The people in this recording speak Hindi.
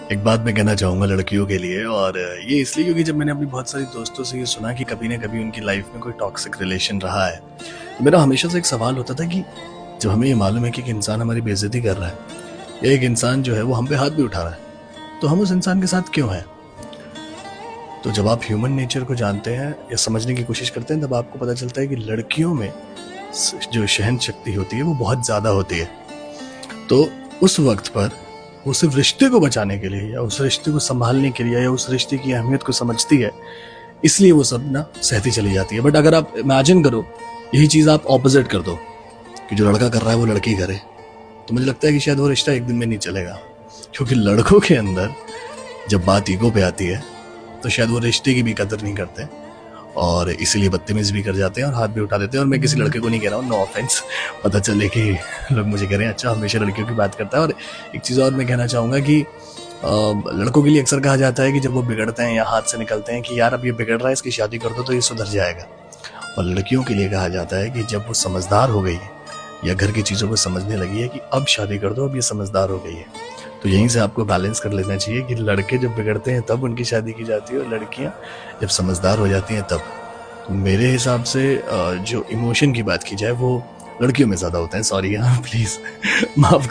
एक बात मैं कहना चाहूँगा लड़कियों के लिए, और ये इसलिए क्योंकि जब मैंने अपनी बहुत सारी दोस्तों से ये सुना कि कभी ना कभी उनकी लाइफ में कोई टॉक्सिक रिलेशन रहा है, तो मेरा हमेशा से एक सवाल होता था कि जब हमें ये मालूम है कि एक इंसान हमारी बेइज्जती कर रहा है या एक इंसान जो है वो हम पे हाथ भी उठा रहा है, तो हम उस इंसान के साथ क्यों हैं? तो जब आप ह्यूमन नेचर को जानते हैं या समझने की कोशिश करते हैं, तब आपको पता चलता है कि लड़कियों में जो सहन शक्ति होती है वो बहुत ज़्यादा होती है। तो उस वक्त पर वो सिर्फ रिश्ते को बचाने के लिए या उस रिश्ते को संभालने के लिए या उस रिश्ते की अहमियत को समझती है, इसलिए वो सब ना सहती चली जाती है। बट अगर आप इमेजिन करो, यही चीज़ आप ऑपोजिट कर दो कि जो लड़का कर रहा है वो लड़की करे, तो मुझे लगता है कि शायद वो रिश्ता एक दिन में नहीं चलेगा। क्योंकि लड़कों के अंदर जब बात ईगो पे आती है तो शायद वो रिश्ते की भी कदर नहीं करते और इसीलिए बदतमीज भी कर जाते हैं और हाथ भी उठा देते हैं। और मैं किसी लड़के को नहीं कह रहा हूँ, नो ऑफेंस, पता चले कि लोग मुझे कह रहे हैं अच्छा हमेशा लड़कियों की बात करता है। और एक चीज़ और मैं कहना चाहूँगा कि लड़कों के लिए अक्सर कहा जाता है कि जब वो बिगड़ते हैं या हाथ से निकलते हैं कि यार अब ये बिगड़ रहा है, इसकी शादी कर दो तो ये सुधर जाएगा। और लड़कियों के लिए कहा जाता है कि जब वो समझदार हो गई है या घर की चीज़ों को समझने लगी है कि अब शादी कर दो, अब ये समझदार हो गई है। तो यहीं से आपको बैलेंस कर लेना चाहिए कि लड़के जब बिगड़ते हैं तब उनकी शादी की जाती है और लड़कियां जब समझदार हो जाती हैं तब। तो मेरे हिसाब से जो इमोशन की बात की जाए वो लड़कियों में ज़्यादा होता है। सॉरी, हाँ प्लीज़ माफ़